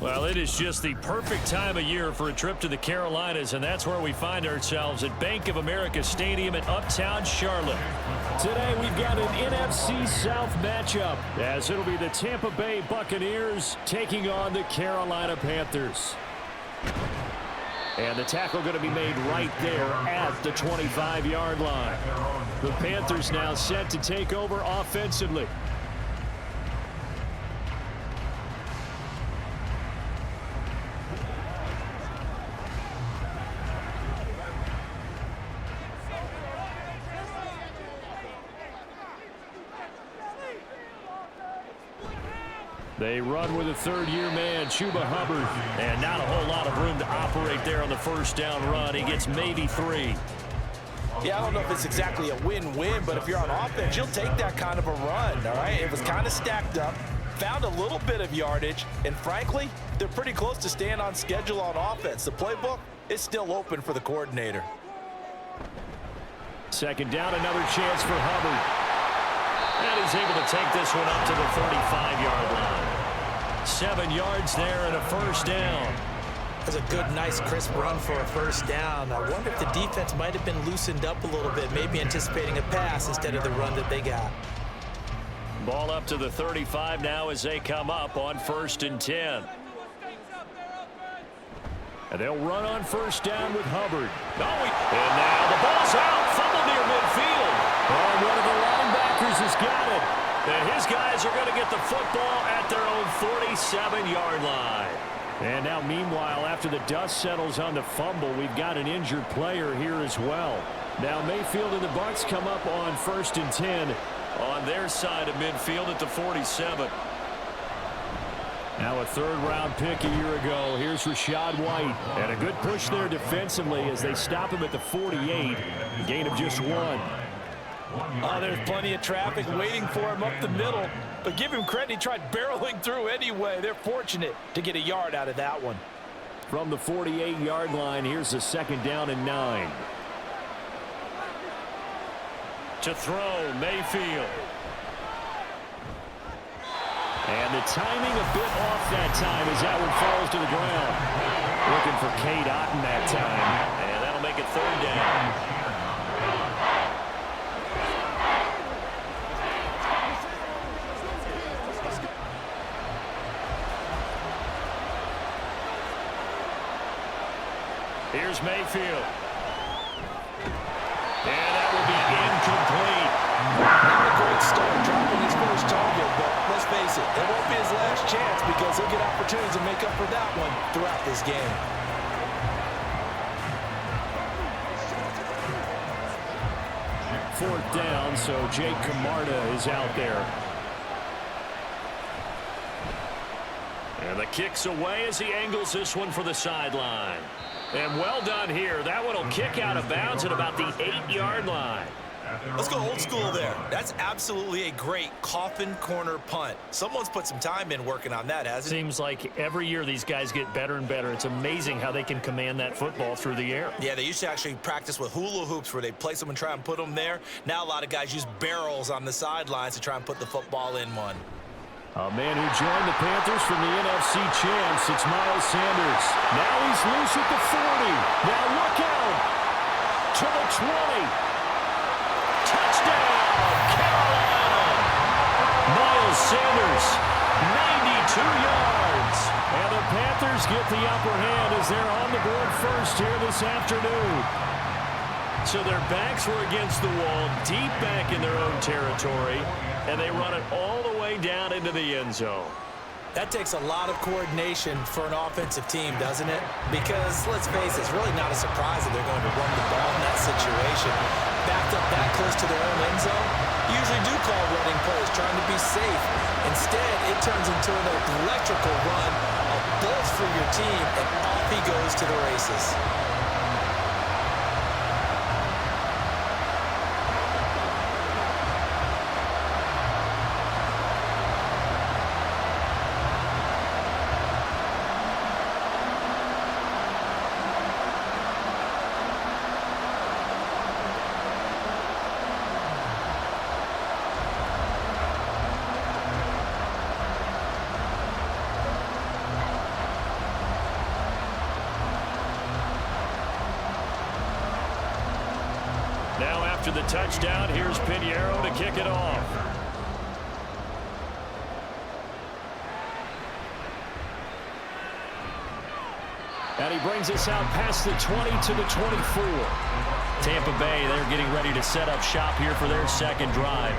Well, it is just the perfect time of year for a trip to the Carolinas, and that's where we find ourselves at Bank of America Stadium in Uptown Charlotte. Today we've got an NFC South matchup, as it'll be the Tampa Bay Buccaneers taking on the Carolina Panthers. And the tackle going to be made right there at the 25-yard line. The Panthers now set to take over offensively. They run with a third-year man, Chuba Hubbard. And not a whole lot of room to operate there on the first down run. He gets maybe 3. Yeah, I don't know if it's exactly a win-win, but if you're on offense, you'll take that kind of a run, all right? It was kind of stacked up, found a little bit of yardage, and frankly, they're pretty close to staying on schedule on offense. The playbook is still open for the coordinator. Second down, another chance for Hubbard. And he's able to take this one up to the 35-yard line. 7 yards there and a first down. That's a good, nice, crisp run for a first down. I wonder if the defense might have been loosened up a little bit, maybe anticipating a pass instead of the run that they got. Ball up to the 35 now as they come up on 1st and 10. And they'll run on first down with Hubbard. And now the ball's out. Fumble near midfield. Oh, one of the linebackers has got it. And his guys are going to get the football at their own 47-yard line. And now, meanwhile, after the dust settles on the fumble, we've got an injured player here as well. Now Mayfield and the Bucs come up on 1st and 10 on their side of midfield at the 47. Now a third-round pick a year ago. Here's Rachaad White. And a good push there defensively as they stop him at the 48. A gain of just 1. Oh, there's plenty of traffic waiting for him up the middle. But give him credit, he tried barreling through anyway. They're fortunate to get a yard out of that one. From the 48-yard line, here's a second down and 9. To throw, Mayfield. And the timing a bit off that time as that one falls to the ground. Looking for Cade Otton that time. And that'll make it 3rd down. Here's Mayfield. And that will be incomplete. Not a great start dropping his first target, but let's face it, it won't be his last chance because he'll get opportunities to make up for that one throughout this game. Fourth down, so Jake Camarda is out there. And the kick's away as he angles this one for the sideline. And well done here. That one will kick out of bounds at about the 8-yard line. Let's go old school there. That's absolutely a great coffin corner punt. Someone's put some time in working on that, hasn't it? Seems like every year these guys get better and better. It's amazing how they can command that football through the air. Yeah, they used to actually practice with hula hoops where they place them and try and put them there. Now a lot of guys use barrels on the sidelines to try and put the football in one. A man who joined the Panthers from the NFC champs, it's Miles Sanders. Now he's loose at the 40. Now look out to the 20. Touchdown, Carolina! Miles Sanders, 92 yards. And the Panthers get the upper hand as they're on the board first here this afternoon. So their backs were against the wall, deep back in their own territory, and they run it all the way down into the end zone. That takes a lot of coordination for an offensive team, doesn't it? Because, let's face it, it's really not a surprise that they're going to run the ball in that situation. Backed up that close to their own end zone, you usually do call running plays, trying to be safe. Instead, it turns into an electrical run, a bolt for your team, and off he goes to the races. After the touchdown, here's Pinheiro to kick it off. And he brings us out past the 20 to the 24. Tampa Bay, they're getting ready to set up shop here for their second drive.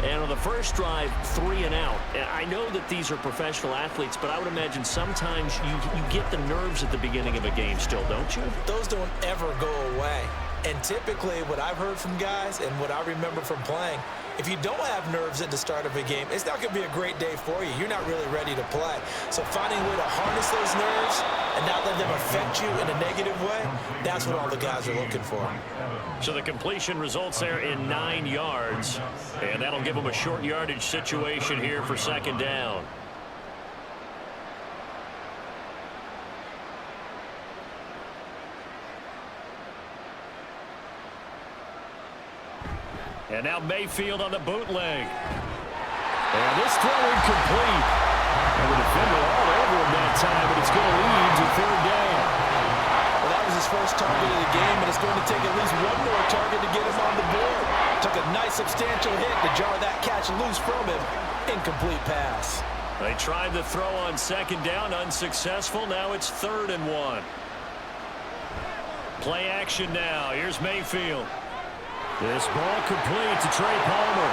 And on the first drive, 3 and out. I know that these are professional athletes, but I would imagine sometimes you get the nerves at the beginning of a game still, don't you? Those don't ever go away. And typically what I've heard from guys and what I remember from playing, if you don't have nerves at the start of a game, it's not going to be a great day for you. You're not really ready to play. So finding a way to harness those nerves and not let them affect you in a negative way, that's what all the guys are looking for. So the completion results there in 9 yards, and that'll give them a short yardage situation here for second down. And now Mayfield on the bootleg. And this throw incomplete. And the defender all over him that time, but it's going to lead to third down. Well, that was his first target of the game, and it's going to take at least one more target to get him on the board. Took a nice substantial hit to jar that catch loose from him. Incomplete pass. They tried the throw on second down, unsuccessful. Now it's 3rd and 1. Play action now. Here's Mayfield. This ball complete to Trey Palmer.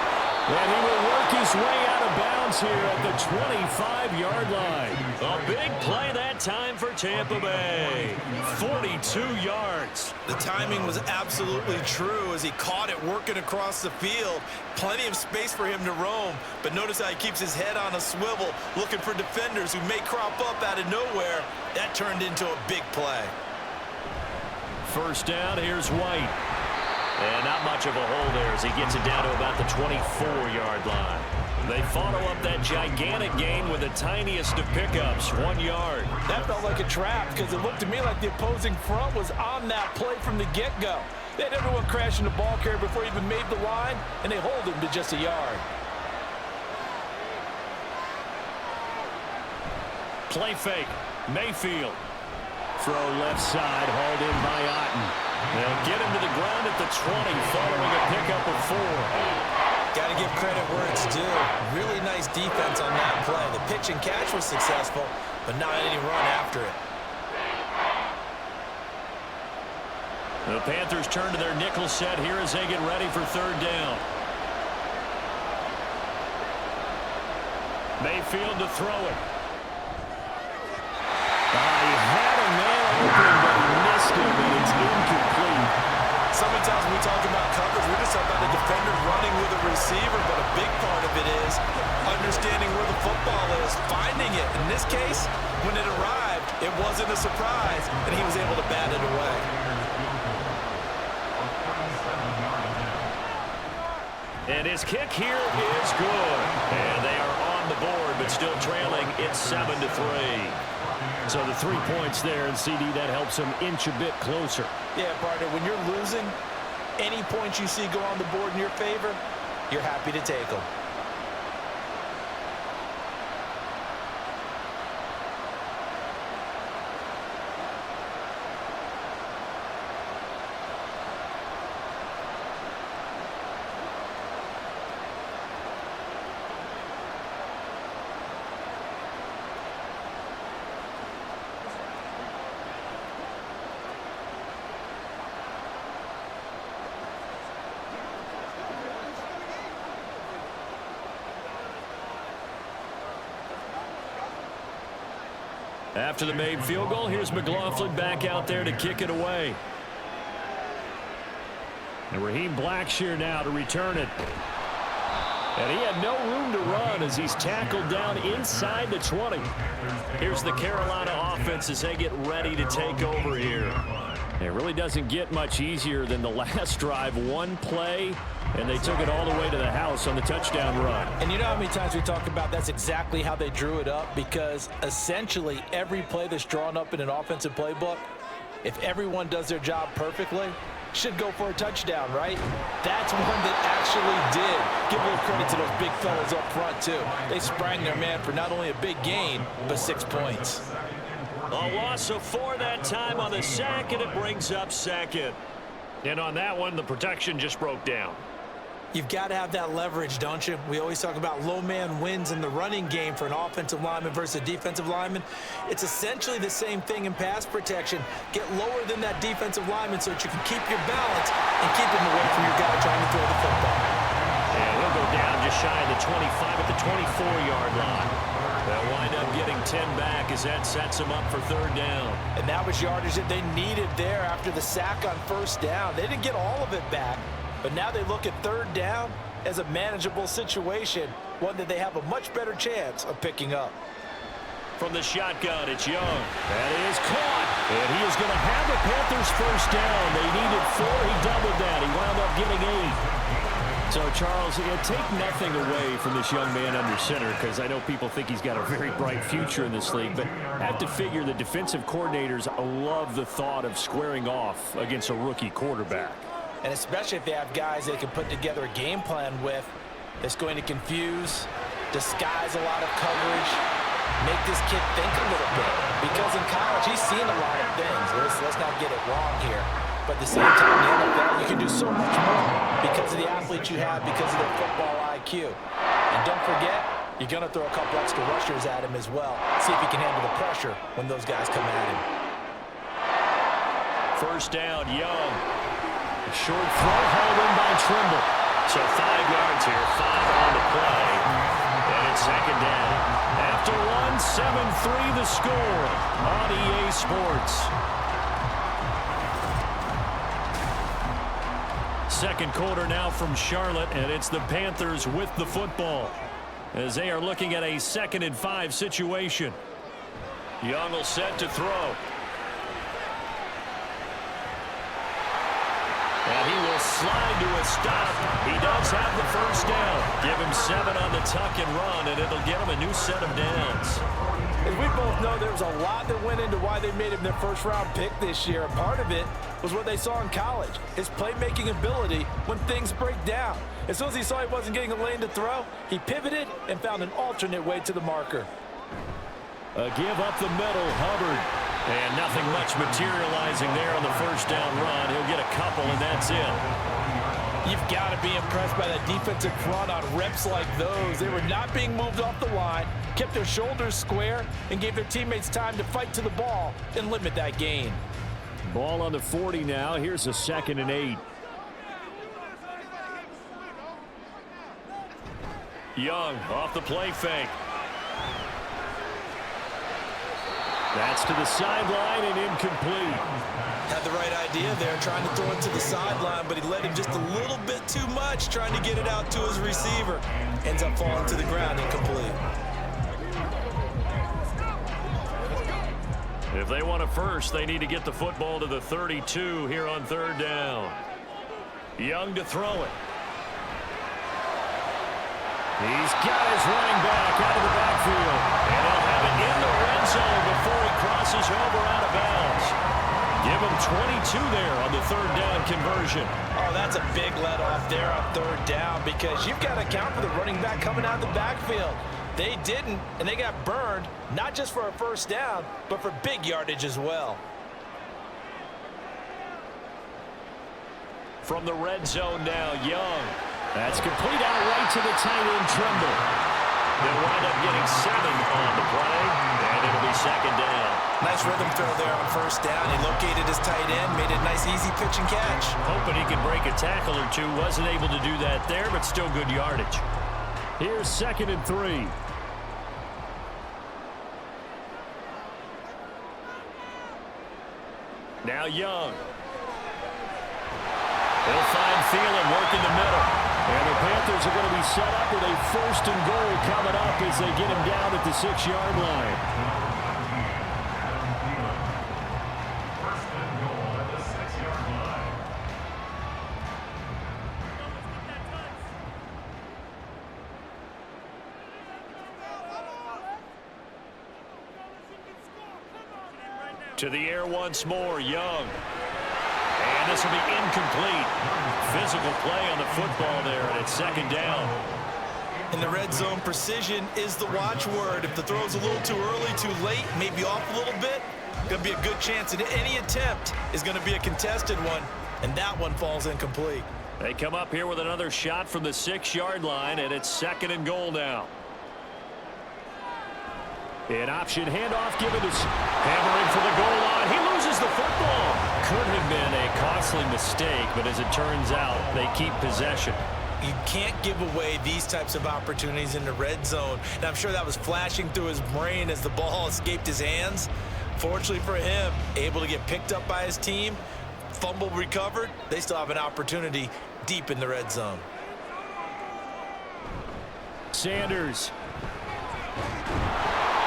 And he will work his way out of bounds here at the 25-yard line. A big play that time for Tampa Bay. 42 yards. The timing was absolutely true as he caught it working across the field. Plenty of space for him to roam. But notice how he keeps his head on a swivel, looking for defenders who may crop up out of nowhere. That turned into a big play. First down, here's White. And not much of a hole there as he gets it down to about the 24-yard line. They follow up that gigantic gain with the tiniest of pickups, 1 yard. That felt like a trap because it looked to me like the opposing front was on that play from the get-go. They had everyone crashing the ball carrier before he even made the line, and they hold him to just a yard. Play fake. Mayfield. Throw left side, hauled in by Otten. They'll get him to the ground at the 20 following a pickup of 4. Got to give credit where it's due. Really nice defense on that play. The pitch and catch was successful, but not any run after it. The Panthers turn to their nickel set here as they get ready for third down. Mayfield to throw it. He had a man open, but he missed him, and it's incomplete. So many times when we talk about coverage, we're just talking about the defender running with a receiver, but a big part of it is understanding where the football is, finding it. In this case, when it arrived, it wasn't a surprise, and he was able to bat it away. And his kick here is good. And they are on the board, but still trailing. It's 7-3. So the 3 points there, and CD, that helps them inch a bit closer. Yeah, partner, when you're losing, any points you see go on the board in your favor, you're happy to take them. After the made field goal, here's McLaughlin back out there to kick it away. And Raheem Blackshear now to return it. And he had no room to run as he's tackled down inside the 20. Here's the Carolina offense as they get ready to take over here. It really doesn't get much easier than the last drive. One play, and they took it all the way to the house on the touchdown run. And you know how many times we talk about that's exactly how they drew it up, because essentially every play that's drawn up in an offensive playbook, if everyone does their job perfectly, should go for a touchdown, right? That's one that actually did. Give a little credit to those big fellas up front, too. They sprang their man for not only a big gain, but 6 points. A loss of 4 that time on the sack, and it brings up second. And on that one, the protection just broke down. You've got to have that leverage, don't you? We always talk about low man wins in the running game for an offensive lineman versus a defensive lineman. It's essentially the same thing in pass protection. Get lower than that defensive lineman so that you can keep your balance and keep him away from your guy trying to throw the football. And he'll go down just shy of the 25 at the 24-yard line. They'll wind up getting 10 back as that sets them up for third down. And that was yardage that they needed there after the sack on first down. They didn't get all of it back. But now they look at third down as a manageable situation, one that they have a much better chance of picking up. From the shotgun, it's Young. That is caught. And he is going to have the Panthers first down. They needed 4. He doubled that. He wound up getting 8. So, Charles, take nothing away from this young man under center, because I know people think he's got a very bright future in this league, but I have to figure the defensive coordinators love the thought of squaring off against a rookie quarterback. And especially if they have guys they can put together a game plan with that's going to confuse, disguise a lot of coverage, make this kid think a little bit. Because in college, he's seen a lot of things. Let's not get it wrong here. But at the same time, in the NFL, you can do so much more because of the athletes you have, because of their football IQ. And don't forget, you're going to throw a couple extra rushers at him as well. See if he can handle the pressure when those guys come at him. First down, Young. Short throw hauled in by Trimble. So 5 yards here, 5 on the play. And it's second down. After one, 7-3 the score on EA Sports. Second quarter now from Charlotte, and it's the Panthers with the football as they are looking at a 2nd and 5 situation. Young will set to throw. And he will slide to a stop. He does have the first down. Give him 7 on the tuck and run, and it'll get him a new set of downs. As we both know, there was a lot that went into why they made him their first-round pick this year. And part of it was what they saw in college, his playmaking ability when things break down. As soon as he saw he wasn't getting a lane to throw, he pivoted and found an alternate way to the marker. A give up the middle, Hubbard. And nothing much materializing there on the first down run. He'll get a couple, and that's it. You've got to be impressed by that defensive front on reps like those. They were not being moved off the line, kept their shoulders square, and gave their teammates time to fight to the ball and limit that gain. Ball on the 40 now. Here's a 2nd and 8. Young off the play fake. That's to the sideline and incomplete. Had the right idea there, trying to throw it to the sideline, but he let him just a little bit too much, trying to get it out to his receiver. Ends up falling to the ground, incomplete. If they want a first, they need to get the football to the 32 here on third down. Young to throw it. He's got his running back out of the backfield. And he'll have it in the red zone before he crosses over out of bounds. Give him 22 there on the third down conversion. Oh, that's a big let-off there on third down because you've got to account for the running back coming out of the backfield. They didn't, and they got burned, not just for a first down, but for big yardage as well. From the red zone now, Young. That's complete out right to the tight end, Trimble. They'll wind up getting 7 on the play, and it'll be second down. Nice rhythm throw there on first down. He located his tight end, made a nice easy pitch and catch. Hoping he could break a tackle or two. Wasn't able to do that there, but still good yardage. Here's 2nd and 3. Now Young. He'll find Thielen working the middle. And the Panthers are going to be set up with a 1st and goal coming up as they get him down at the 6-yard line. To the air once more, Young. And this will be incomplete. Physical play on the football there, and it's second down. In the red zone, precision is the watchword. If the throw's a little too early, too late, maybe off a little bit, going to be a good chance that any attempt is going to be a contested one. And that one falls incomplete. They come up here with another shot from the 6-yard line, and it's 2nd and goal now. An option handoff given to hammering for the goal line. He loses the football. Could have been a costly mistake, but as it turns out, they keep possession. You can't give away these types of opportunities in the red zone. And I'm sure that was flashing through his brain as the ball escaped his hands. Fortunately for him, able to get picked up by his team, fumble recovered. They still have an opportunity deep in the red zone. Sanders.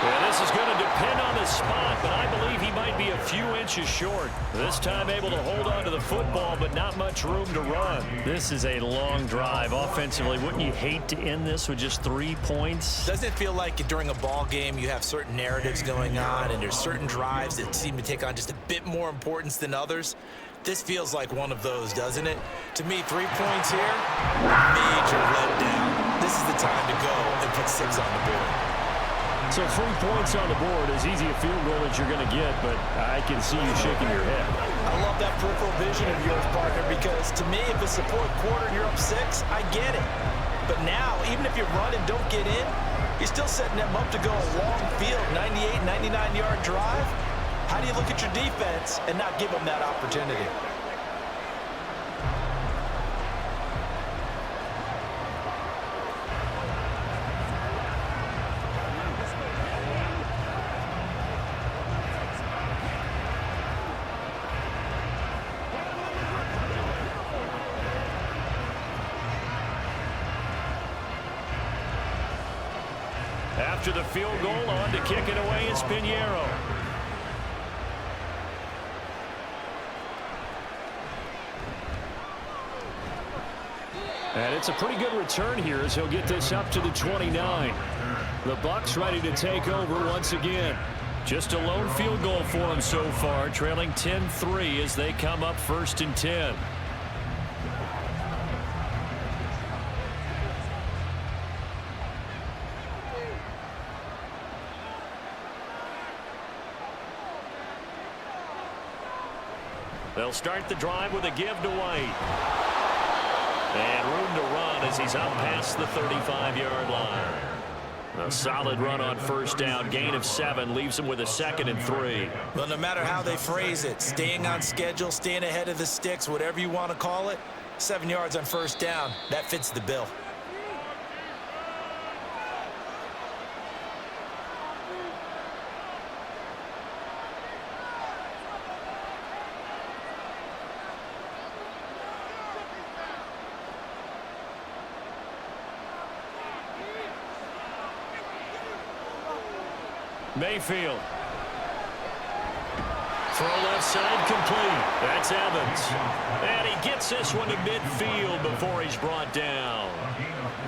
Yeah, this is going to depend on the spot, but I believe he might be a few inches short. This time able to hold on to the football, but not much room to run. This is a long drive offensively. Wouldn't you hate to end this with just 3 points? Doesn't it feel like during a ball game you have certain narratives going on and there's certain drives that seem to take on just a bit more importance than others? This feels like one of those, doesn't it? To me, 3 points here, major letdown. This is the time to go and put 6 on the board. So 3 points on the board, as easy a field goal as you're going to get, but I can see you shaking your head. I love that peripheral vision of yours, partner, because to me, if it's the fourth quarter and you're up 6, I get it. But now, even if you run and don't get in, you're still setting them up to go a long field, 98, 99-yard drive. How do you look at your defense and not give them that opportunity? After the field goal, on to kick it away is Pinheiro. And it's a pretty good return here as he'll get this up to the 29. The Bucs ready to take over once again. Just a lone field goal for him so far, trailing 10-3 as they come up 1st and 10. They'll start the drive with a give to White. And room to run as he's up past the 35-yard line. A solid run on 1st down. Gain of 7 leaves him with a 2nd and 3. Well, no matter how they phrase it, staying on schedule, staying ahead of the sticks, whatever you want to call it, 7 yards on 1st down, that fits the bill. Mayfield. Throw left side complete. That's Evans. And he gets this one to midfield before he's brought down.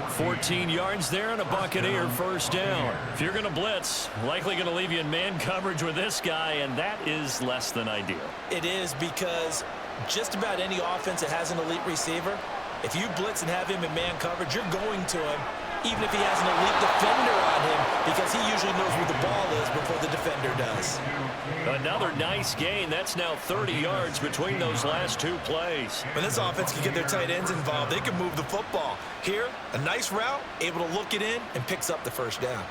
14 yards there and a Buccaneer 1st down. If you're going to blitz, likely going to leave you in man coverage with this guy, and that is less than ideal. It is, because just about any offense that has an elite receiver, if you blitz and have him in man coverage, you're going to him, even if he has an elite defender on him, because he usually knows where the ball is before the defender does. Another nice gain. That's now 30 yards between those last 2 plays. When this offense can get their tight ends involved, they can move the football. Here, a nice route, able to look it in, and picks up the 1st down.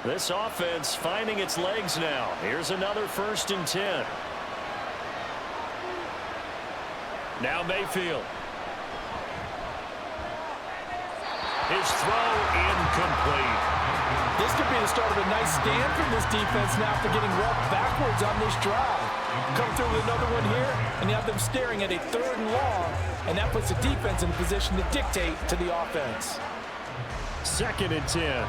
This offense finding its legs now. Here's another 1st and 10. Now Mayfield. His throw incomplete. This could be the start of a nice stand from this defense now after getting walked backwards on this drive. Come through with another one here, and you have them staring at a 3rd and long, and that puts the defense in a position to dictate to the offense. 2nd and 10.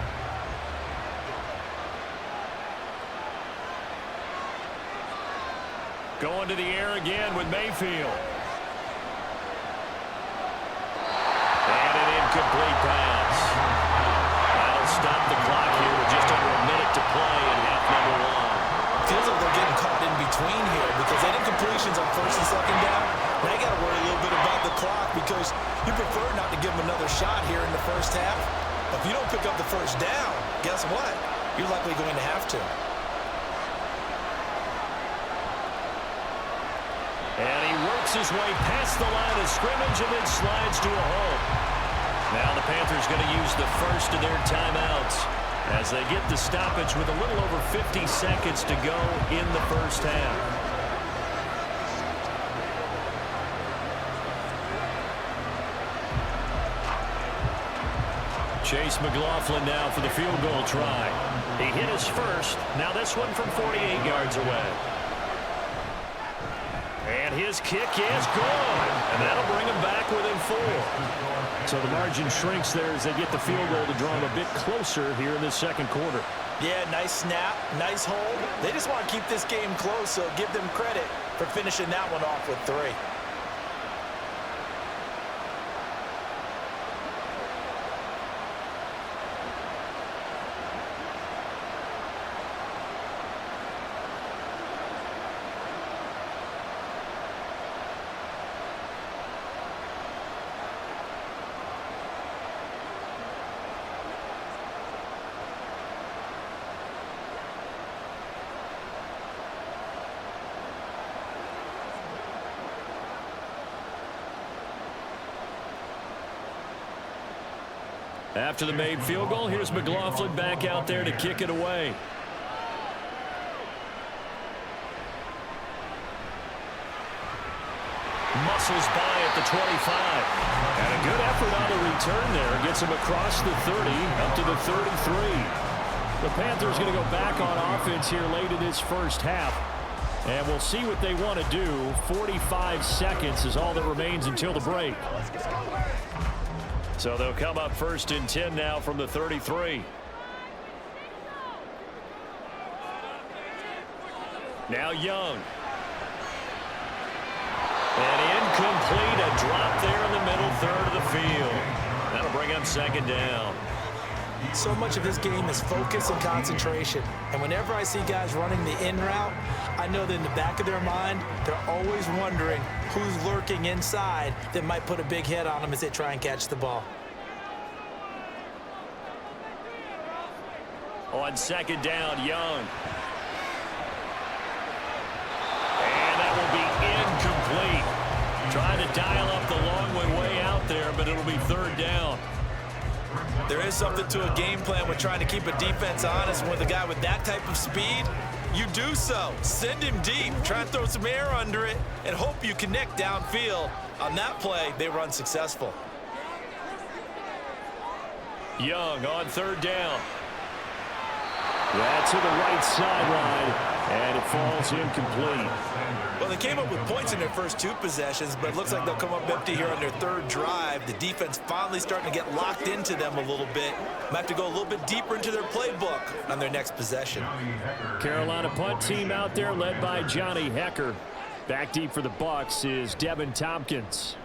Going to the air again with Mayfield. And an incomplete pass. That'll stop the clock here with just under a minute to play in half number 1. Feels like they're getting caught in between here, because they had incompletions on 1st and 2nd down. They got to worry a little bit about the clock, because you prefer not to give them another shot here in the 1st half. But if you don't pick up the 1st down, guess what? You're likely going to have to. And he works Makes his way past the line of scrimmage and then slides to a hole. Now the Panthers going to use the first of their timeouts as they get the stoppage with a little over 50 seconds to go in the first half. Chase McLaughlin now for the field goal try. He hit his first. Now this one from 48 yards away. And his kick is good. And that'll bring him back within 4. So the margin shrinks there as they get the field goal to draw him a bit closer here in this second quarter. Yeah, nice snap, nice hold. They just want to keep this game close, so give them credit for finishing that one off with 3. After the made field goal, here's McLaughlin back out there to kick it away. Muscles by at the 25. And a good effort on the return there. Gets him across the 30, up to the 33. The Panthers going to go back on offense here late in this first half. And we'll see what they want to do. 45 seconds is all that remains until the break. So they'll come up 1st and 10 now from the 33. Now Young. And incomplete. A drop there in the middle third of the field. That'll bring up 2nd down. So much of this game is focus and concentration. And whenever I see guys running the in route, I know that in the back of their mind, they're always wondering who's lurking inside that might put a big hit on them as they try and catch the ball. On 2nd down, Young. And that will be incomplete. Trying to dial up the long one way out there, but it'll be 3rd down. There is something to a game plan with trying to keep a defense honest. With a guy with that type of speed, you do so. Send him deep, try and throw some air under it, and hope you connect downfield. On that play, they run successful. Young on 3rd down. That's to the right sideline, and it falls incomplete. Well, they came up with points in their first 2 possessions, but it looks like they'll come up empty here on their 3rd drive. The defense finally starting to get locked into them a little bit. Might have to go a little bit deeper into their playbook on their next possession. Carolina punt team out there led by Johnny Hecker. Back deep for the Bucs is Devin Tompkins.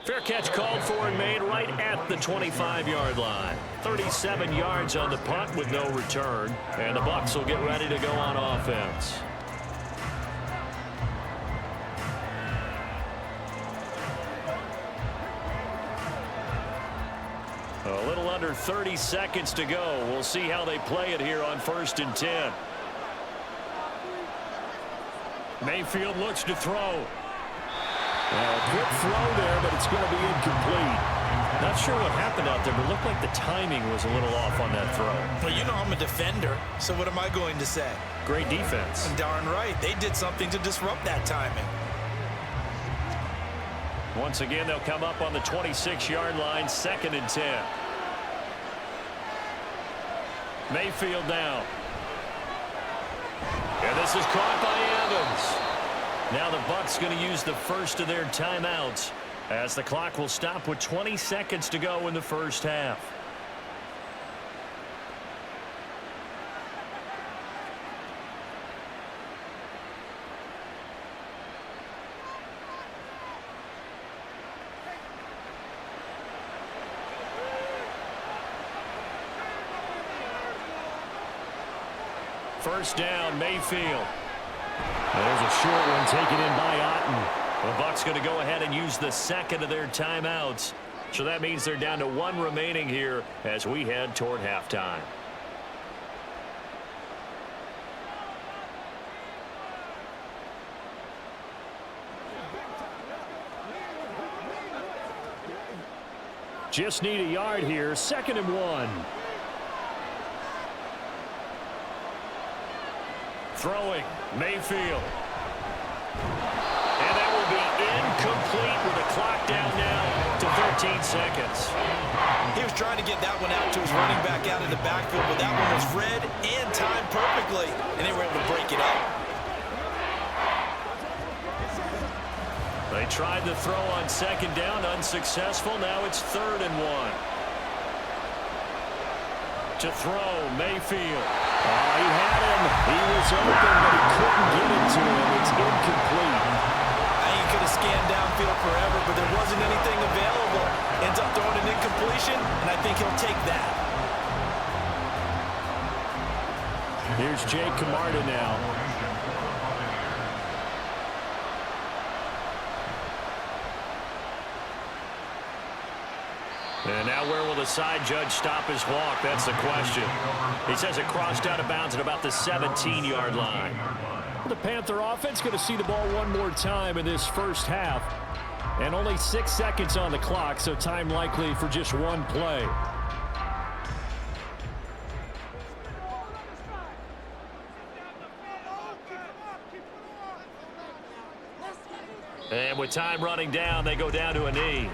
Fair catch called for and made right at the 25-yard line. 37 yards on the punt with no return. And the Bucs will get ready to go on offense. A little under 30 seconds to go. We'll see how they play it here on 1st and 10. Mayfield looks to throw. Good throw there, but it's going to be incomplete. Not sure what happened out there, but it looked like the timing was a little off on that throw. Well, you know I'm a defender, so what am I going to say? Great defense. Darn right. They did something to disrupt that timing. Once again, they'll come up on the 26-yard line, 2nd and 10. Mayfield now. And this is caught by Evans. Now the Bucs going to use the first of their timeouts as the clock will stop with 20 seconds to go in the first half. First down, Mayfield. There's a short one taken in by Otten. The Bucs going to go ahead and use the second of their timeouts. So that means they're down to 1 remaining here as we head toward halftime. Just need a yard here. 2nd and 1. Throwing. Mayfield. And that will be incomplete with the clock down now to 13 seconds. He was trying to get that one out to his running back out in the backfield, but that one was read and timed perfectly, and they were able to break it up. They tried the throw on 2nd down, unsuccessful. Now it's 3rd and 1. To throw, Mayfield. Oh, he had him. He was open, but he couldn't get it to him. It's incomplete. He could have scanned downfield forever, but there wasn't anything available. Ends up throwing an incompletion, and I think he'll take that. Here's Jake Camarda now. And now where will the side judge stop his walk? That's the question. He says it crossed out of bounds at about the 17-yard line. The Panther offense going to see the ball one more time in this first half. And only 6 seconds on the clock, so time likely for just one play. And with time running down, they go down to a knee.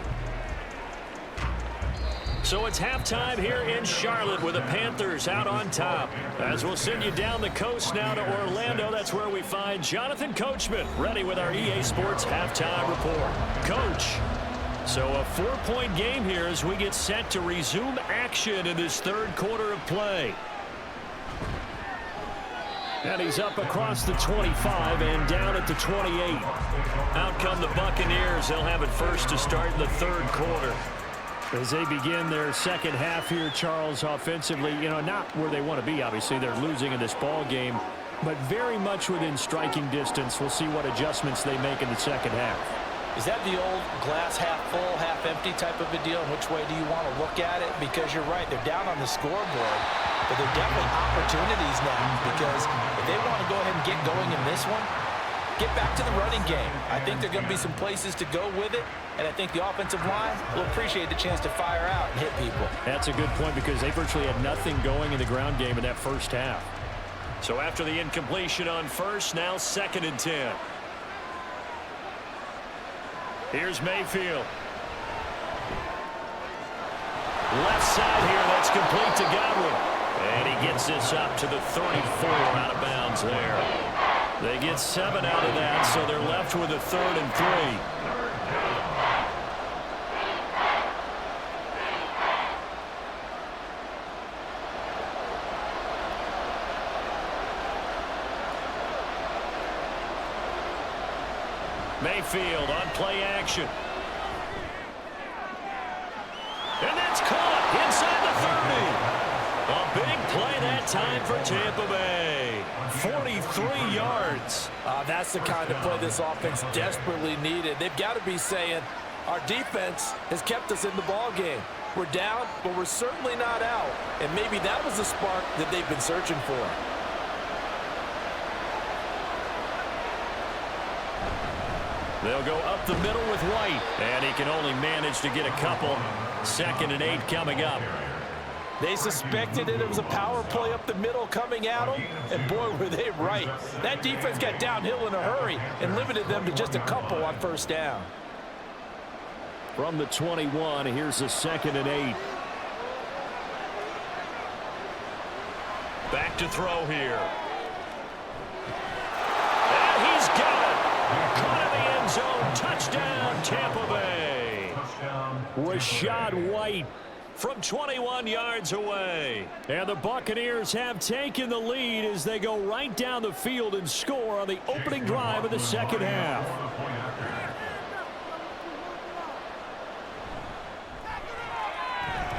So it's halftime here in Charlotte with the Panthers out on top. As we'll send you down the coast now to Orlando, that's where we find Jonathan Coachman ready with our EA Sports halftime report. Coach, so a 4-point game here as we get set to resume action in this 3rd quarter of play. And he's up across the 25 and down at the 28. Out come the Buccaneers. They'll have it first to start in the 3rd quarter. As they begin their second half here, Charles, offensively, not where they want to be. Obviously, they're losing in this ball game, but very much within striking distance. We'll see what adjustments they make in the second half. Is that the old glass half full, half empty type of a deal? And which way do you want to look at it? Because you're right, they're down on the scoreboard, but they're definitely opportunities now because if they want to go ahead and get going in this one, get back to the running game. I think there are going to be some places to go with it, and I think the offensive line will appreciate the chance to fire out and hit people. That's a good point because they virtually had nothing going in the ground game in that first half. So after the incompletion on first, now 2nd and 10. Here's Mayfield. Left side here, that's complete to Godwin. And he gets this up to the 34 out of bounds there. They get 7 out of that, so they're left with a 3rd and 3. Mayfield on play action. And that's caught inside the 30. A big play that time for Tampa Bay. 43 yards. That's the kind of play this offense desperately needed. They've got to be saying, our defense has kept us in the ball game. We're down, but we're certainly not out. And maybe that was the spark that they've been searching for. They'll go up the middle with White. And he can only manage to get a couple. 2nd and 8 coming up. They suspected that it was a power play up the middle coming at them, and boy, were they right. That defense got downhill in a hurry and limited them to just a couple on 1st down. From the 21, here's the 2nd and 8. Back to throw here. And he's got it. Caught in the end zone. Touchdown, Tampa Bay. Rashad White from 21 yards away. And the Buccaneers have taken the lead as they go right down the field and score on the opening drive of the second half.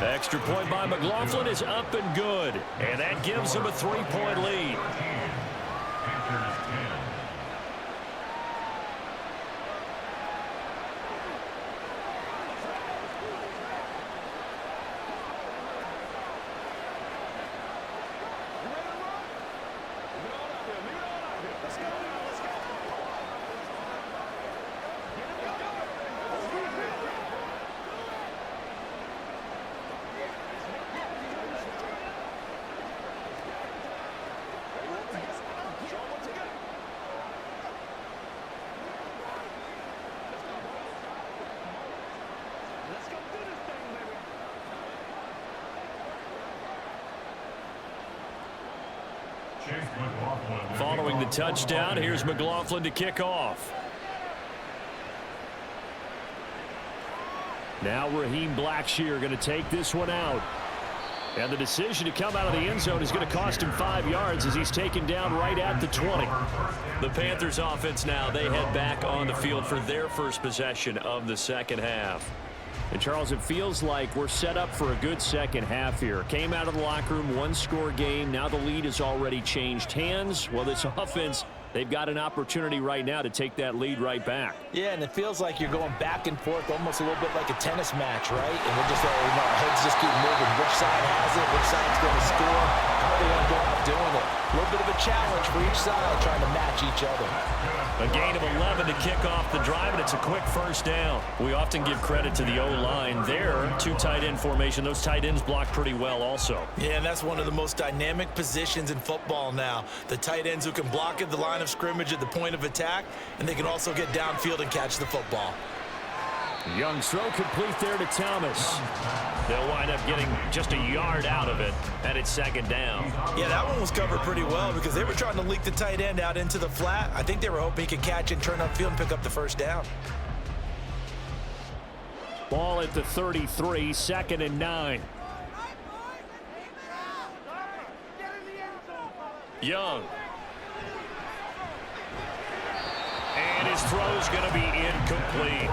Extra point by McLaughlin is up and good. And that gives him a 3-point lead. Following the touchdown, here's McLaughlin to kick off. Now Raheem Blackshear going to take this one out. And the decision to come out of the end zone is going to cost him 5 yards as he's taken down right at the 20. The Panthers offense now, they head back on the field for their first possession of the second half. And Charles, it feels like we're set up for a good second half here. Came out of the locker room, one-score game. Now the lead has already changed hands. Well, this offense, they've got an opportunity right now to take that lead right back. Yeah, and it feels like you're going back and forth almost a little bit like a tennis match, right? And we're just, our heads just keep moving. Which side has it? Which side's going to score? How are they going to go out doing it? A little bit of a challenge for each side trying to match each other. A gain of 11 to kick off the drive, and it's a quick first down. We often give credit to the O-line there. 2 tight end formation. Those tight ends block pretty well also. Yeah, and that's one of the most dynamic positions in football now. The tight ends who can block at the line of scrimmage at the point of attack, and they can also get downfield and catch the football. Young's throw complete there to Thomas. They'll wind up getting just a yard out of it, and it's second down. Yeah, that one was covered pretty well because they were trying to leak the tight end out into the flat. I think they were hoping he could catch and turn upfield and pick up the first down. Ball at the 33, 2nd and 9. Young. And his throw's going to be incomplete.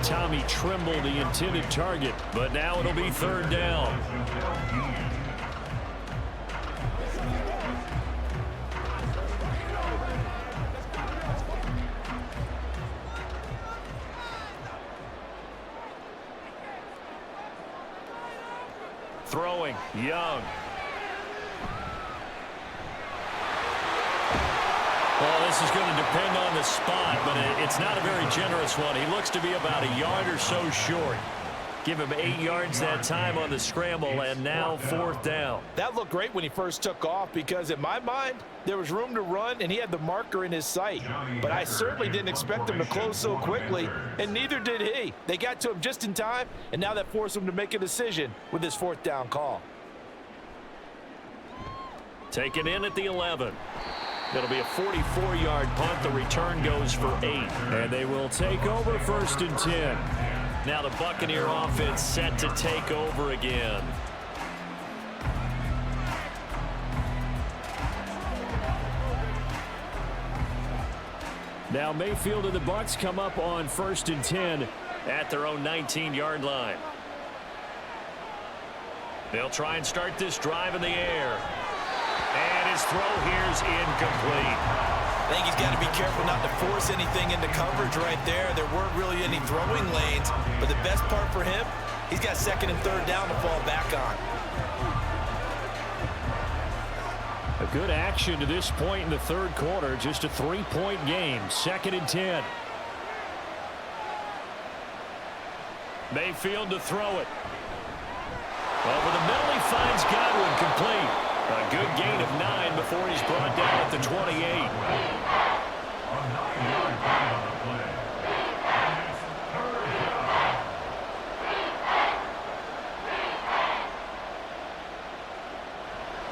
Tommy Trimble, the intended target, but now it'll be 3rd down. Throwing, Young. Well, this is going to depend on the spot, but it's not a very generous one. He looks to be about a yard or so short. Give him 8 yards that time on the scramble, and now 4th down. That looked great when he first took off because, in my mind, there was room to run, and he had the marker in his sight. But I certainly didn't expect him to close so quickly, and neither did he. They got to him just in time, and now that forced him to make a decision with his 4th down call. Taken in at the 11. It'll be a 44-yard punt. The return goes for 8. And they will take over 1st and 10. Now the Buccaneer offense set to take over again. Now Mayfield and the Bucs come up on 1st and 10 at their own 19-yard line. They'll try and start this drive in the air. And his throw here's incomplete. I think he's got to be careful not to force anything into coverage right there. There weren't really any throwing lanes, but the best part for him, he's got 2nd and 3rd down to fall back on. A good action to this point in the 3rd quarter. Just a 3-point game. 2nd and 10. Mayfield to throw it. Over the middle, he finds Godwin complete. A good gain of 9 before he's brought down at the 28.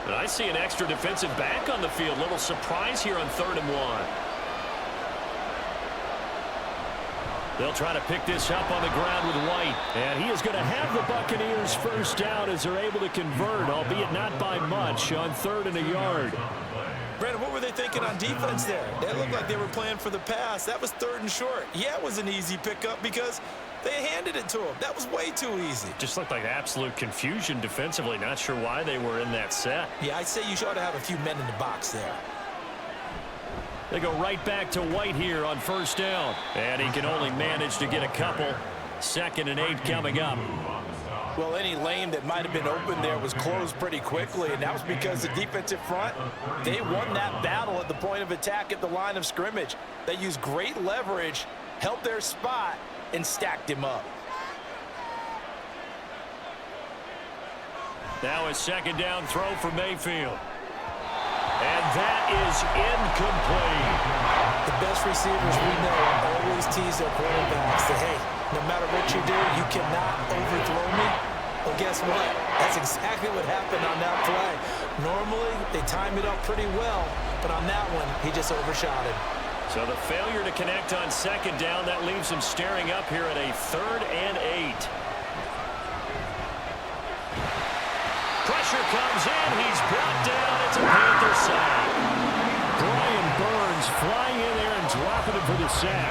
And I see an extra defensive back on the field. Little surprise here on 3rd and 1. They'll try to pick this up on the ground with White. And he is going to have the Buccaneers first down as they're able to convert, albeit not by much, on 3rd and a yard. Brandon, what were they thinking on defense there? They looked like they were playing for the pass. That was 3rd and short. Yeah, it was an easy pickup because they handed it to him. That was way too easy. Just looked like absolute confusion defensively. Not sure why they were in that set. Yeah, I'd say you ought to have a few men in the box there. They go right back to White here on 1st down. And he can only manage to get a couple. 2nd and 8 coming up. Well, any lane that might have been open there was closed pretty quickly, and that was because the defensive front, they won that battle at the point of attack at the line of scrimmage. They used great leverage, held their spot, and stacked him up. Now a 2nd down throw for Mayfield. And that is incomplete. The best receivers we know always tease their quarterbacks that, hey, no matter what you do, you cannot overthrow me. Well, guess what? That's exactly what happened on that play. Normally, they time it up pretty well, but on that one, he just overshot it. So the failure to connect on second down, that leaves him staring up here at a 3rd and 8. Pressure comes in. He's brought down. It's a Panther sack. Brian Burns flying in there and dropping him for the sack.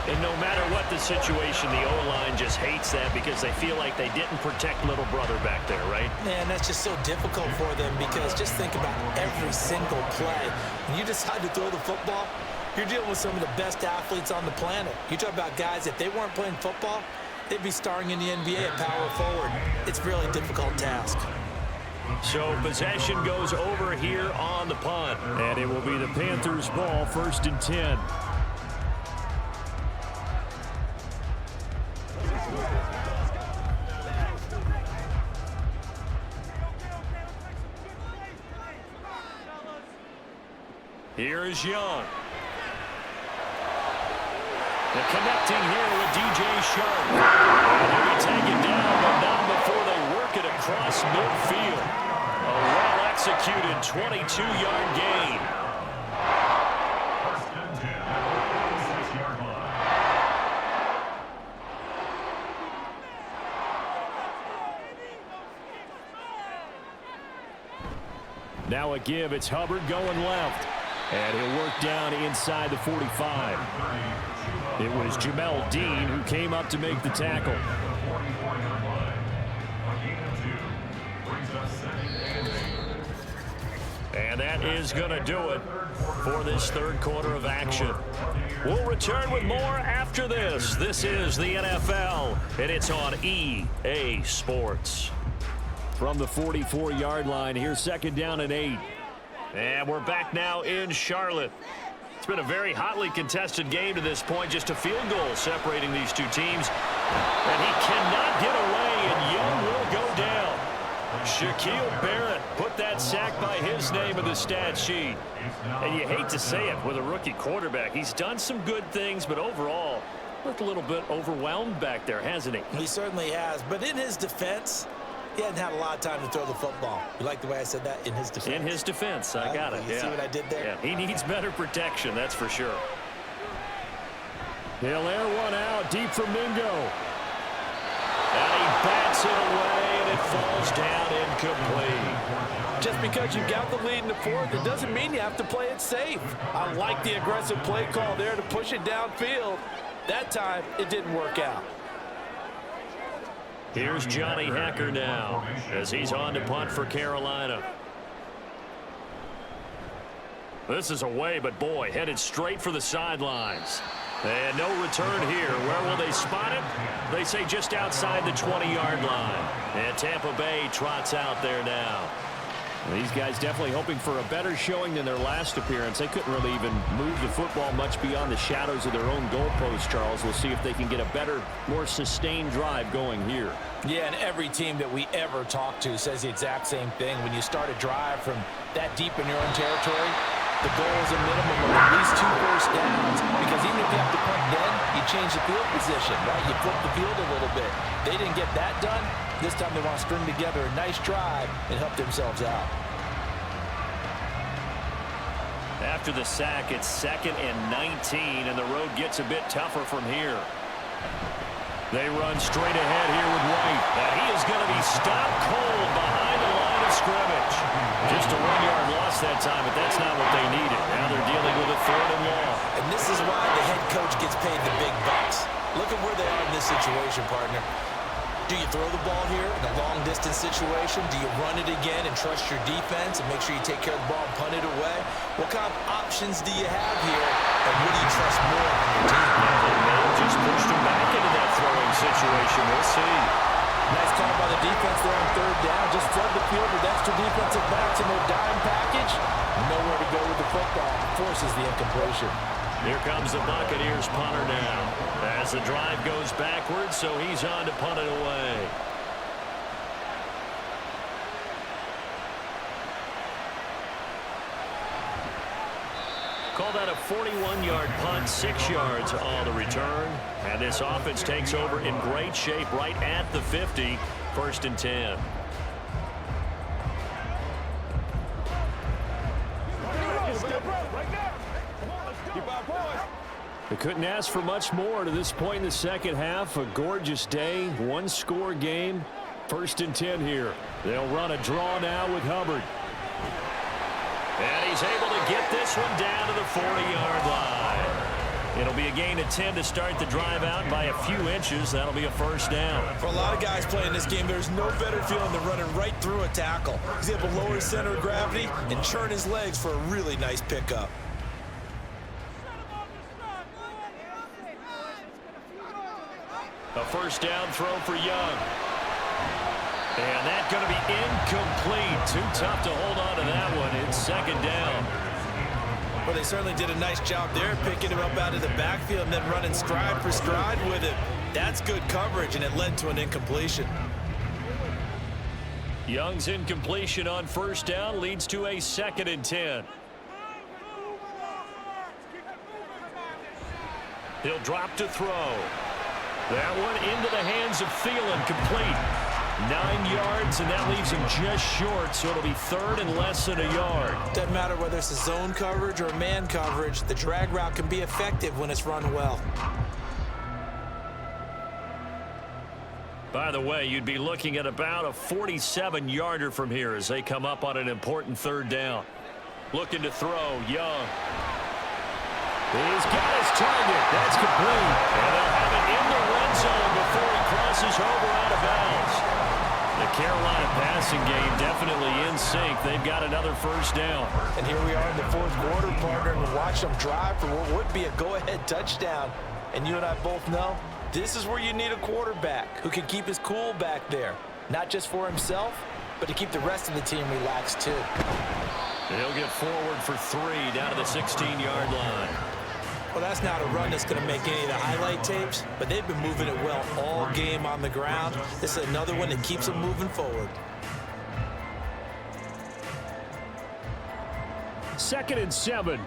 And no matter what the situation, the O-line just hates that because they feel like they didn't protect little brother back there, right? Man, that's just so difficult for them because just think about every single play. When you decide to throw the football, you're dealing with some of the best athletes on the planet. You talk about guys, if they weren't playing football, they'd be starring in the NBA at power forward. It's a really difficult task. So possession goes over here on the punt. And it will be the Panthers' ball, 1st and 10. Here is Young. The connecting here with DJ Sharp. And they take it down, but not before they work it across midfield. A well-executed 22-yard gain. Now a give. It's Hubbard going left. And he'll work down inside the 45. It was Jamel Dean who came up to make the tackle. And that is going to do it for this 3rd quarter of action. We'll return with more after this. This is the NFL, and it's on EA Sports. From the 44-yard line, here's 2nd down and 8. And we're back now in Charlotte. It's been a very hotly contested game to this point. Just a field goal separating these two teams. And he cannot get away, and Young will go down. Shaquille Barrett put that sack by his name in the stat sheet. And you hate to say it with a rookie quarterback. He's done some good things, but overall, looked a little bit overwhelmed back there, hasn't he? He certainly has. But in his defense, he hadn't had a lot of time to throw the football. You like the way I said that? In his defense. In his defense. I got it. You see what I did there? Yeah, he needs better protection, that's for sure. He'll air one out deep from Mingo. And he bats it away, and it falls down incomplete. Just because you've got the lead in the 4th, it doesn't mean you have to play it safe. I like the aggressive play call there to push it downfield. That time, it didn't work out. Here's Johnny Hacker now as he's on to punt for Carolina. This is away, but boy, headed straight for the sidelines. And no return here. Where will they spot it? They say just outside the 20-yard line. And Tampa Bay trots out there now. These guys definitely hoping for a better showing than their last appearance. They couldn't really even move the football much beyond the shadows of their own goalpost, Charles. We'll see if they can get a better, more sustained drive going here. Yeah, and every team that we ever talk to says the exact same thing. When you start a drive from that deep in your own territory, the goal is a minimum of at least 2 first downs, because even if you have to punt then, you change the field position, right? You flip the field a little bit. They didn't get that done. This time they want to string together a nice drive and help themselves out. After the sack, it's 2nd and 19, and the road gets a bit tougher from here. They run straight ahead here with White. And he is going to be stopped cold behind the line of scrimmage. Just a 1-yard loss that time, but that's not what they needed. Now they're dealing with a 3rd and long. And this is why the head coach gets paid the big bucks. Look at where they are in this situation, partner. Do you throw the ball here in a long-distance situation? Do you run it again and trust your defense and make sure you take care of the ball and punt it away? What kind of options do you have here, and what do you trust more on your team? They may have just pushed him back into that throwing situation. We'll see. Nice call by the defense there on 3rd down. Just flood the field with extra defensive backs in their dime package. Nowhere to go with the football. Forces the incompletion. Here comes the Buccaneers punter now. As the drive goes backwards, so he's on to punt it away. Call that a 41-yard punt, 6 yards on the return. And this offense takes over in great shape right at the 50. First and 10. They couldn't ask for much more to this point in the second half. A gorgeous day, one-score game. First and 10 here. They'll run a draw now with Hubbard. And he's able to get this one down to the 40-yard line. It'll be a gain of 10 to start the drive out by a few inches. That'll be a first down. For a lot of guys playing this game, there's no better feeling than running right through a tackle. He's able to lower his center of gravity and churn his legs for a really nice pickup. A first down throw for Young. And that's going to be incomplete. Too tough to hold on to that one. It's second down. Well, they certainly did a nice job there, picking him up out of the backfield and then running stride for stride with him. That's good coverage, and it led to an incompletion. Young's incompletion on first down leads to a second and 10. He'll drop to throw. That one into the hands of Thielen, complete. 9 yards, and that leaves him just short, so it'll be third and less than a yard. Doesn't matter whether it's a zone coverage or man coverage, the drag route can be effective when it's run well. By the way, you'd be looking at about a 47-yarder from here as they come up on an important third down. Looking to throw, Young. He's got his target. That's complete. And they'll have it in the red zone before he crosses over out of bounds. The Carolina passing game definitely in sync. They've got another first down. And here we are in the fourth quarter, partner, and we watch them drive for what would be a go-ahead touchdown. And you and I both know this is where you need a quarterback who can keep his cool back there. Not just for himself, but to keep the rest of the team relaxed too. He'll get forward for 3 down to the 16-yard line. Well, that's not a run that's going to make any of the highlight tapes, but they've been moving it well all game on the ground. This is another one that keeps them moving forward. Second and 7.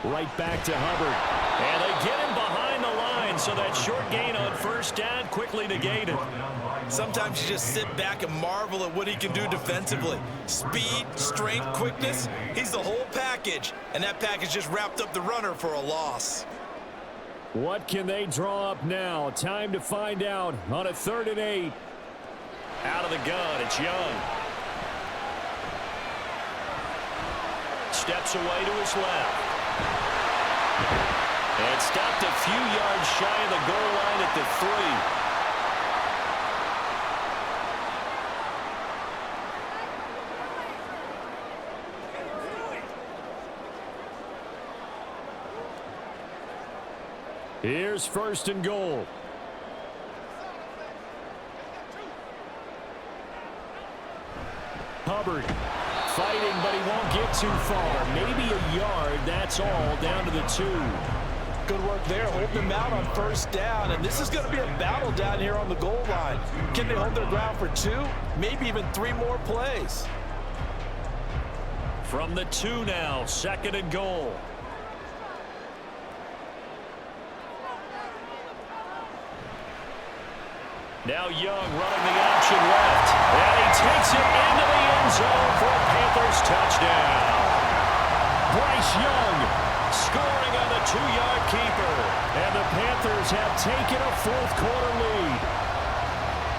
Right back to Hubbard. And they get him behind the line, so that short gain on first down quickly negated. Sometimes you just sit back and marvel at what he can do defensively. Speed, strength, quickness, he's the whole package. And that package just wrapped up the runner for a loss. What can they draw up now? Time to find out on a 3rd and 8. Out of the gun, it's Young. Steps away to his left. And stopped a few yards shy of the goal line at the 3. Here's 1st and goal. Hubbard fighting, but he won't get too far. Maybe a yard, that's all, down to the 2. Good work there, holding them out on first down. And this is going to be a battle down here on the goal line. Can they hold their ground for 2, maybe even 3 more plays? From the 2 now, 2nd and goal. Now Young running the option left. And he takes it into the end zone for a Panthers touchdown. Bryce Young Scoring on the 2-yard keeper. And the Panthers have taken a 4th quarter lead.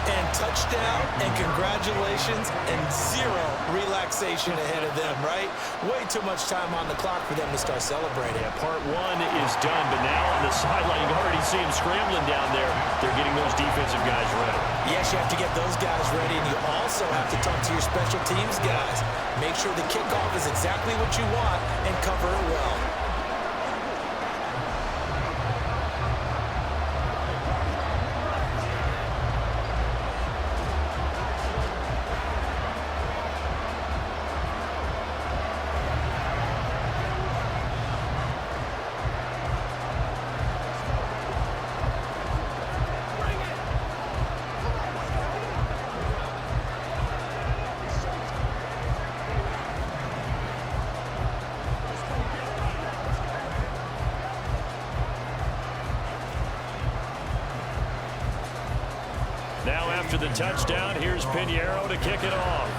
And touchdown, and congratulations, and 0 relaxation ahead of them, right? Way too much time on the clock for them to start celebrating. Yeah, part 1 is done, but now on the sideline, you can already see them scrambling down there. They're getting those defensive guys ready. Yes, you have to get those guys ready, and you also have to talk to your special teams guys. Make sure the kickoff is exactly what you want and cover it well. after the touchdown. Here's Pinheiro to kick it off.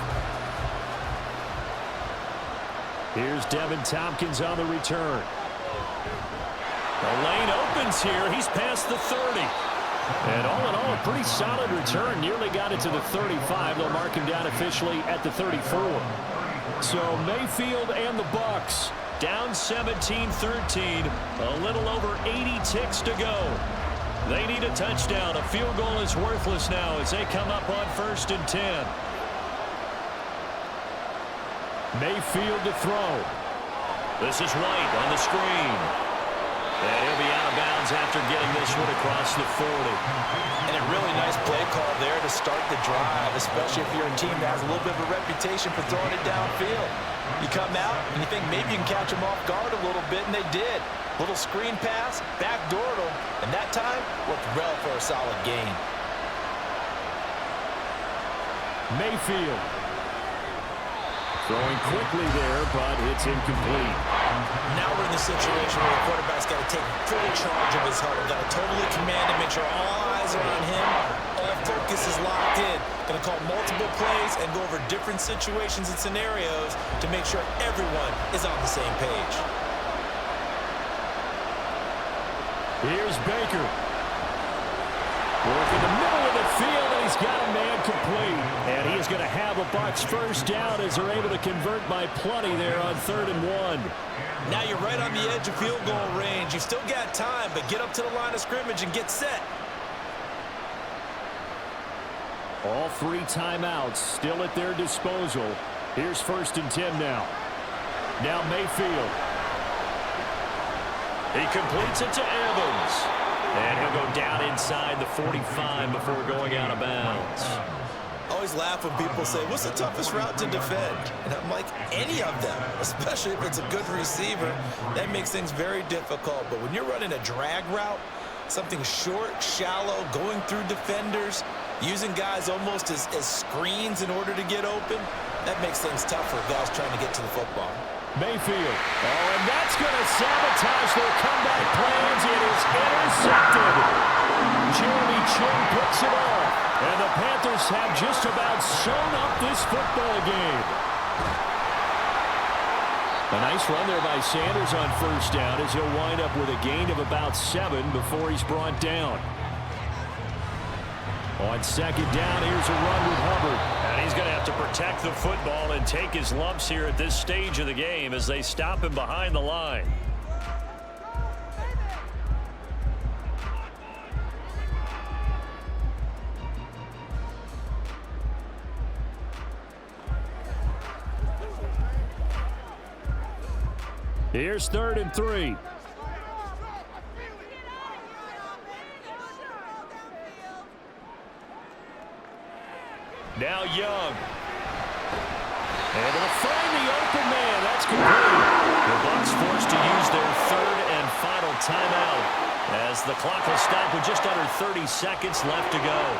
Here's Devin Tompkins on the return. The lane opens here. He's past the 30. And all in all, a pretty solid return. Nearly got it to the 35. They'll mark him down officially at the 34. So Mayfield and the Bucs down 17-13. A little over 80 ticks to go. They need a touchdown. A field goal is worthless now as they come up on 1st and 10. Mayfield to throw. This is White on the screen. And he'll be out of bounds after getting this one across the 40. And a really nice play call there to start the drive, especially if you're a team that has a little bit of a reputation for throwing it downfield. You come out and you think maybe you can catch them off guard a little bit, and they did. Little screen pass, backdoored them, and that time worked well for a solid gain. Mayfield. Throwing quickly there, but it's incomplete. Now we're in the situation where the quarterback's got to take full charge of his huddle. Got to totally command it, make sure all eyes are on him. All focus is locked in. Going to call multiple plays and go over different situations and scenarios to make sure everyone is on the same page. Here's Baker. Work in the middle of the field, and he's got a man complete. And he is going to have a Bucs first down as they're able to convert by plenty there on 3rd and 1. Now you're right on the edge of field goal range. You've still got time, but get up to the line of scrimmage and get set. All 3 timeouts still at their disposal. Here's 1st and 10 now. Now Mayfield. He completes it to Evans. And he'll go down inside the 45 before going out of bounds. I always laugh when people say, what's the toughest route to defend? And I'm like, any of them, especially if it's a good receiver. That makes things very difficult. But when you're running a drag route, something short, shallow, going through defenders, using guys almost as screens in order to get open, that makes things tough for guys trying to get to the football. Mayfield. Oh, and that's going to sabotage their comeback plans. It is intercepted. Jeremy Chin picks it off. And the Panthers have just about sewn up this football game. A nice run there by Sanders on 1st down as he'll wind up with a gain of about 7 before he's brought down. On 2nd down, here's a run with Hubbard. And he's going to have to protect the football and take his lumps here at this stage of the game as they stop him behind the line. Here's 3rd and 3. Now Young. Able to find the open man. That's complete. The Bucs forced to use their 3rd and final timeout as the clock will stop with just under 30 seconds left to go.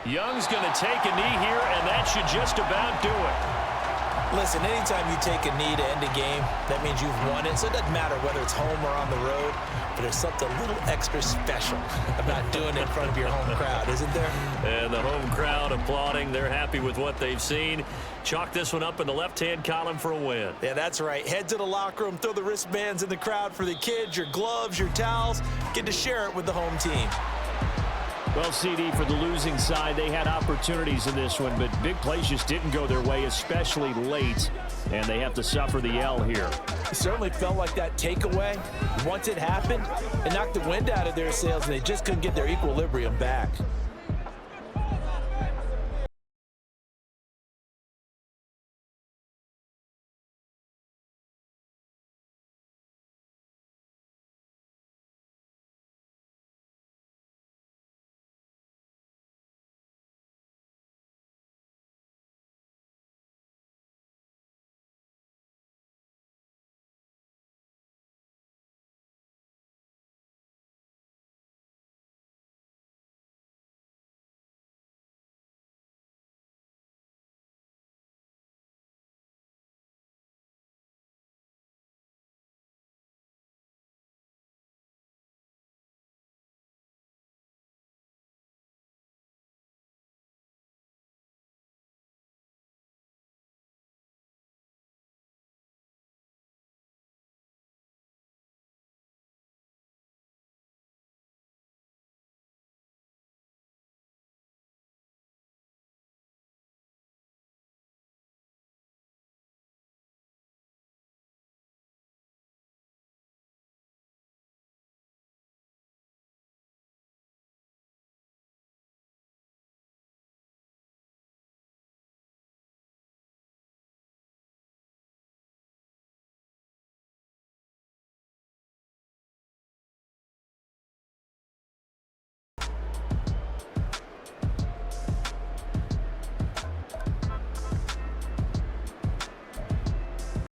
Young's going to take a knee here, and that should just about do it. Listen, anytime you take a knee to end a game, that means you've won it. So it doesn't matter whether it's home or on the road, but there's something a little extra special about doing it in front of your home crowd, isn't there? And the home crowd applauding. They're happy with what they've seen. Chalk this one up in the left-hand column for a win. Yeah, that's right. Head to the locker room, throw the wristbands in the crowd for the kids, your gloves, your towels. Get to share it with the home team. Well, CD, for the losing side, they had opportunities in this one, but big plays just didn't go their way, especially late, and they have to suffer the L here. It certainly felt like that takeaway. Once it happened, it knocked the wind out of their sails, and they just couldn't get their equilibrium back.